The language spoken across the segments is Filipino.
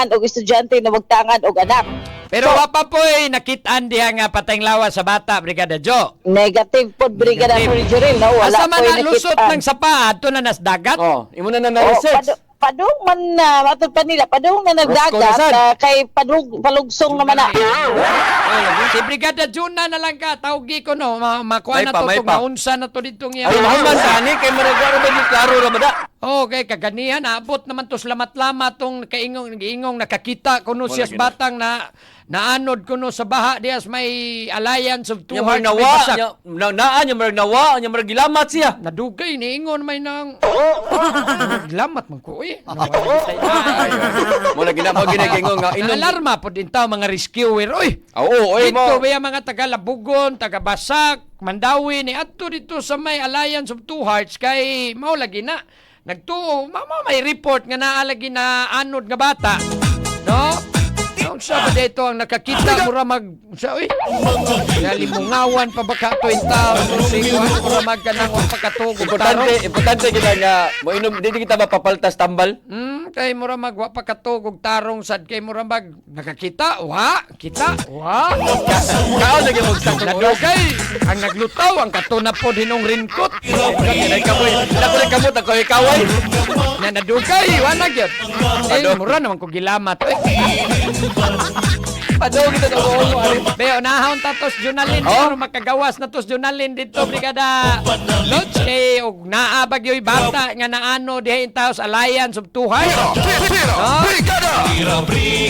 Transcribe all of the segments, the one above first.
og estudyante na magtangan og anak. Pero So, wapa po'y nakitaan diha nga patayng lawas sa bata, Brigada Jo. negative pod Brigada Negative. Jurel, no? Wala Asa man po'y na lusot nakitaan. ng sapa, ato na nas dagat. Oh, imo na na-research. Padung man na matod pa nila, padung na nagdagat Roscoe kay palugsong naman na. Si Brigada Juna na lang ka, tawgi ko no, makuha May na pa, to, may itong pa. naunsa na to ditong iya. Ay, mahuman tani kay maragaro ba di klaro ra ba da? Okay, kaganihan, abot naman to salamat-lama tong kaingong nakakita kuno siya Wala batang na naanod kuno sa baha dias may alliance of two Nya hearts marag may nawa, basak. nya marag nawa, nya marag gilamat siya. Nadugay ni ingon may nang lamat man ko eh. Mo na ginamo ginagingong nga Ang inom. alarma po din tao mga rescuer. Oy, Oo, oy dito mo. ba mga taga-Labugon, taga-Basak, Mandawi, ni adto dito sa may Alliance of Two Hearts kay mao lagi na. Nagtuo, may report nga naalagi na anod nga bata. No? Ang sabi dito ang nakakita mura mag sa uy. Limungawan pa baka to in town. Mura mag kanang pagkatugog Importante kita nga mo inom di kita mapapaltas tambal. Kay mura magwa pa katugog tarong sad kay mura mag nakakita wa kita wa Kaon lagi mo sa nadugay ang naglutaw ang katuna pod hinong rinkot Kanay kamoy. Dako na kamot ako ikaway. na nadugay wa na gyud mura naman ko gilamat Padaw kita ko mo ari. Beo nahon tatos Junalin pero makagawas na tos Junalin dito Brigada Lodge kay og naabag yoy bata nga naano diha in Taos Alliance of Two Hearts.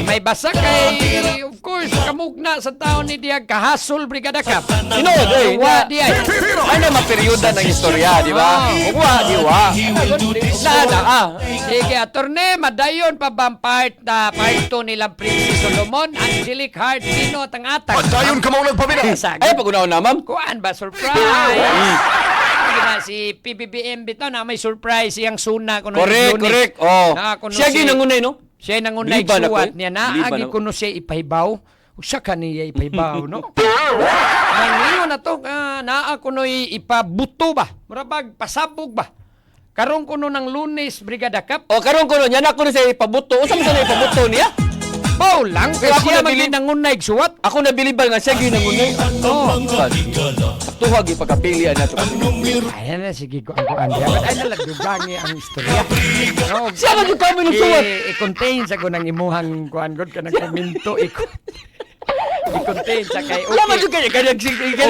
May basak kay of course kamugna sa taon ni diha kahasol Brigada Kap. Inood eh. Wa diha. Ay na maperyoda ng istorya, di ba? Ugwa, di wa. Sana Sige, attorney, madayon pa bang part 2 nila Princess Solomon, Angelic Heart, Pino, Tangatang. Dayon ka maulag pabila. Ay pag-unaw na ma'am. Kuan ba, surprise? Si PBBM bitaw na may surprise siyang suna kuno Correct. Oh. kuno Siya ginangunay no? siya nangunay Liban ako, suwat eh. niya na Liban agi ako. kuno siya ipahibaw. Usa kaniya ipahibaw no. Mangingon na to naa kuno'y ipabuto ba? Murabag pasabog ba? Karon kuno ng Lunes Brigada Cup. O karon ko nya na ko sa ipabuto. Unsa man sa ipabuto niya? Bao lang kay Pero ako siya nabili- nangunay suwat. Ako nabilibal nga siya ginangunay. Tuhag ipakapilian na to. Ayan na, sige ko ang kuan diya. Ay nalagdugangi ang istorya. No, Siya man yung kamo ng suwat. I-contain sa ko ng imuhang kuan god ka ng komento. I-contain sa kay Wala man yung kaya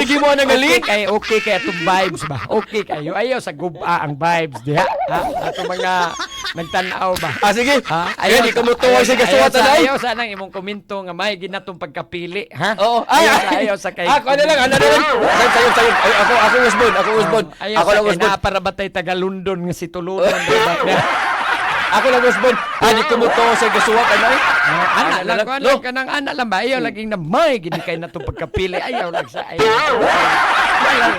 gimo na Okay galing. kay okay kay atong vibes ba? Okay kayo. Ayaw sa guba ang vibes diha. Ato mga nagtanaw ba? Ah sige. Ayaw Ayun, ikaw mo tuwa sa kasuwat na ay. Ayaw sa nang imong komento nga may ginatong pagkapili, ha? Oo. Ayaw sa kay. Ako na lang. Sayo. Ay, ako usbon. Ayaw Ako sa lang kay usbon. na para batay taga London nga si Tulunon, diba? Ako lang usbon. Di ko mo tuwa sa kasuwat na ay. Ana lang ko No. lang kanang ana lang ba ayaw laging na may gini kay natong pagkapili ayaw lang sa ayaw.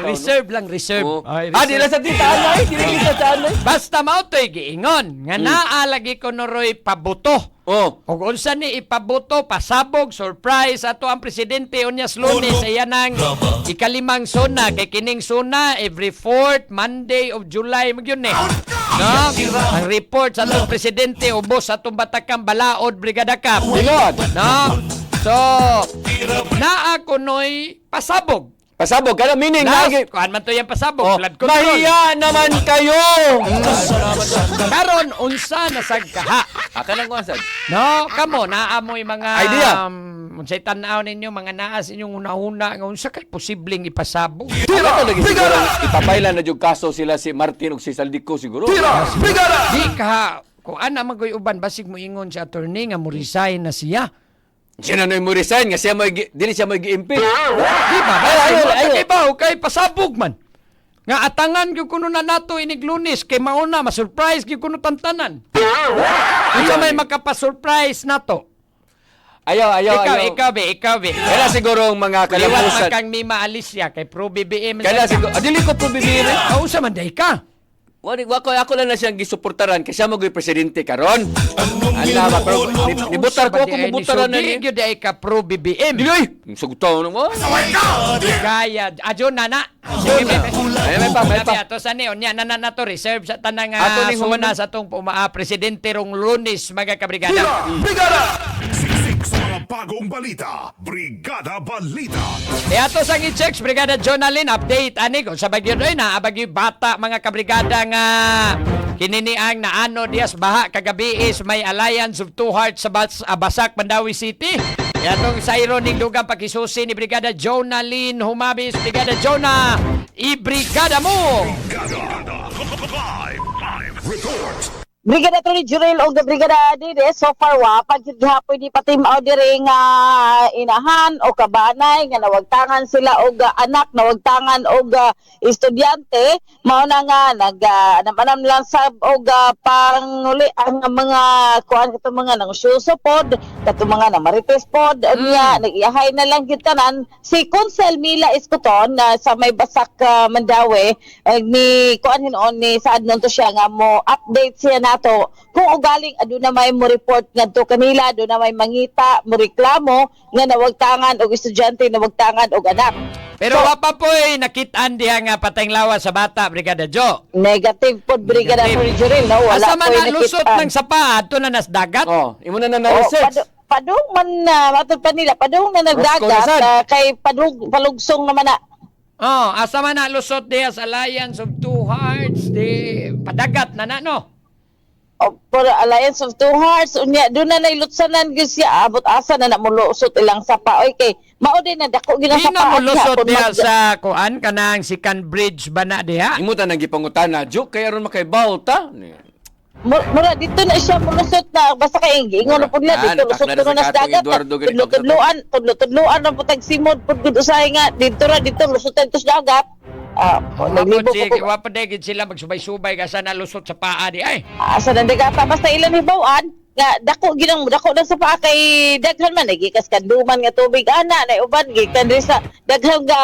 Reserve lang reserve. Oo. Ay, Di lang sa tita ay. Di kita sa anay. Basta mao toy giingon nga naa lagi ko noroy pabuto. Oh. O unsa ni ipabuto, pasabog, surprise ato ang presidente unyas Lunes ayan ang ikalimang suna kay kining suna every 4th Monday of July magyun eh. No? Ang report sa atong presidente ubos sa atong Batakang Balaod Brigada Cup. Dilod. No? So, naa kunoy pasabog. Pasabog ka na meaning lagi. Kuan man to yung pasabog, Oh, blood control. mahiya naman kayo. Karon unsa na sagkaha. Aka lang wasad. No, kamo naamoy mga Idea. unsay tan-aw ninyo mga naas inyong una-una nga unsa kay posibleng ipasabog. Tira lagi siguro ipabaylan na jud kaso sila si Martin ug si Saldico siguro. Di ka kung ana magoy uban basig mo ingon si attorney nga mo resign na siya. Siya na mo resign nga siya mo dili siya mo gi-impeach. Di ba? Ay, kay pasabog man. Nga atangan gyud kuno na nato inig Lunes kay mauna ma-surprise gyud kuno tantanan. Unsa may makapasurprise nato? Ayaw. Ikaw be. Kaya siguro ang mga Liwat man kalapusan. kang Mima Alicia kay Pro BBM. Kaya siguro dili ko probibili. Unsa man day ka? Ako lang na siyang gisuportaran kasi siya maging presidente karon. Ala ba pero nibutar ko mubutaran na ni. Gyud ay ka pro BBM. Dili ay. Sugtaw na mo. Gaya adyo nana. May pa. Ato sa niyon nya nana to reserve sa tanang Ato ni suna sa tong presidente rong Lunes mga kabrigada. Siksik sa mga bagong balita. Brigada Balita. E ato sang i-checks Brigada Jonalyn update ani ko sa bagyo doy na bagyo bata mga kabrigada nga kininiang naano dias baha kagabi is may Alliance of Two Hearts sa Basak, Mandawi City. E atong sa ironing dugang pakisusi ni Brigada Jonalyn Humabis. Brigada Jonah, i-brigada mo! Brigada. Live report. Brigada Attorney Jurel o Brigada Dide, so far pag gihapon di pati mao diri nga inahan o kabanay nga nawagtangan sila og anak, nawagtangan og estudyante, mao na nga namanam lang sa og panguli ang mga kuan kato mga nangsyuso pod, kato mga na marites pod, niya nagiyahay na lang gyud tanan si Consel Mila Escoton sa may Basak Mandawi ni kuan hinon ni saad nun to siya nga mo update siya nato kung ugaling aduna may mo report ngadto kanila, aduna may mangita mo reklamo nga nawagtangan og estudyante, nawagtangan og anak. Pero So, wapa po'y nakitaan diha nga patayng lawas sa bata, Brigada Jo. negative pod Brigada Negative. Attorney Jurel, no? Wala Asa man ko'y na lusot nakitaan. ng sapa, ato na nas dagat. Oh, imo na Oh, na-research. padung man na matod pa nila, padung na nagdagat Roscoe, kay palugsong naman na. Oh, asa man na lusot diha sa Alliance of Two Hearts, di padagat na no? For Alliance of Two Hearts, unya doon na nailutsanan gyud siya, abot asa na namulusot ilang sapa. Okay, mao din na dako gyud ang Di na sapa. mo lusot diha sa kuan kanang Sikan Bridge ba na diha? Imo ta nang gipangutana, Jo, kay aron makaibaw ta. Mura dito na siya mulusot na basta kay ingon pud na dito lusot natakna ko na na sa sa dagat. Eduardo ganito. Tudlo-tudloan na putag simod pud gud usahay nga dito lusotan to sa dagat. Naglibo Sige, ko. wapa dagit sila magsubay-subay kasi nalusot sa paa di ay. Asa nang digata basta ilan hibawan nga dako ginang dako na sa paa kay daghan man gikas kanduman nga tubig ana na uban gikan diri sa daghan nga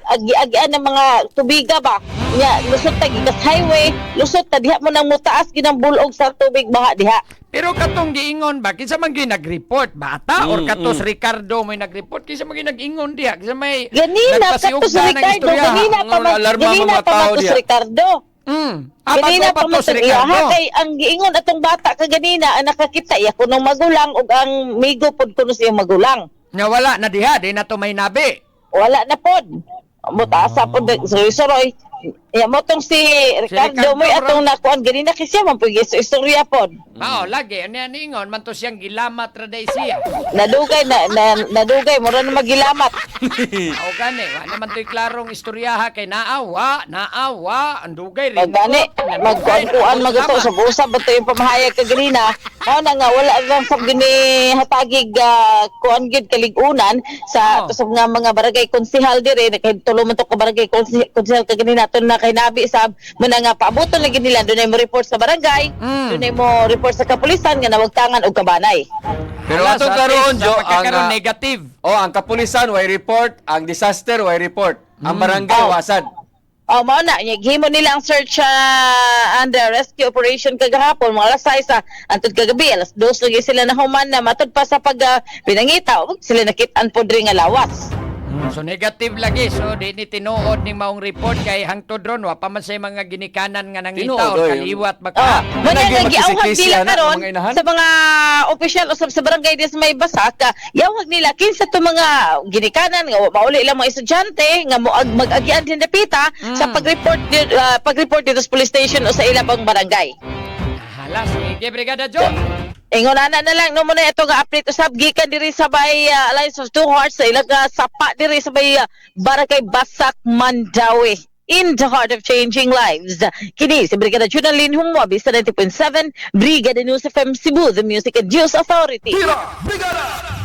agi-agian ng mga tubiga ba nya lusot ta gikas highway lusot ta diha mo nang mutaas ginang bulog sa tubig baha diha. Pero katong giingon ba kinsa man gyud nag-report bata or katos Ricardo may nag-report kinsa man gyud nag-ingon diha kinsa may Ganina kato sa nagpasiugda ng Ricardo istorya. ganina pa alarma mga ganina pa tao matos diha. Ricardo. Ganina Apa pa to si matos Ricardo? kay ang giingon atong bata ka ganina ang nakakita iya kunong magulang ug ang migo pod kuno siyang magulang. Nga wala na diha di na to may nabi. Wala na pod. Mutaasa pod suroy. Ya mo tong si Ricardo Ricardo, mo atong nakuan ganina kasi siya man pugis istorya pod. Mao lagi ano yan ingon man to siyang gilamat ra day siya. Nadugay nadugay mura na magilamat. O gani wa naman to'y klarong istoryaha kay naawa ang dugay rin. Pagani magkuan magato sa busa bato yung pamahayag ka ganina. Mao na nga wala lang sab gini hatagig kuan gid kaligunan sa to sa mga barangay konsehal dire nakahitulo man to ka barangay konsehal ka ganina to na kay nabi sab mo na nga paabuton lagi nila dunay mo report sa barangay, dunay mo report sa kapulisan nga nawagtangan og kabanay. Pero atong karon, Jo, ang negative. ang kapulisan way report, ang disaster way report. Ang barangay wasad. Oh, mao na gihimo nila ang search under rescue operation kagahapon mga alas 6 antud kagabi alas 2 lagi sila nahuman na matud pa sa pag pinangita ug sila nakit-an pod ring nga lawas. So negative lagi. So di ni tinuod ning maong report kay hangtod ron wa pa man say mga ginikanan nga nangita Tinuod, o oy. kaliwat baka. Muna Lagi nga giawhag magkisi-kisi, nila anak, karon mga inahan? sa mga opisyal o sa barangay dis may basak giawhag nila kinsa to mga ginikanan nga mauli lang mga estudyante nga mag-agian din dapita sa pag-report dito sa police station o sa ilang barangay. Hala, sige Brigada Jo. Ingon na lang no muna ito nga update usab gikan diri sa bay Alliance of Two Hearts sa ilang sapa diri sa bay Barangay Basak Mandawi in the heart of changing lives. Kini si Brigada Jonalyn Humwabi sa 90.7 Brigada News FM Cebu, the Music and News Authority. Brigada!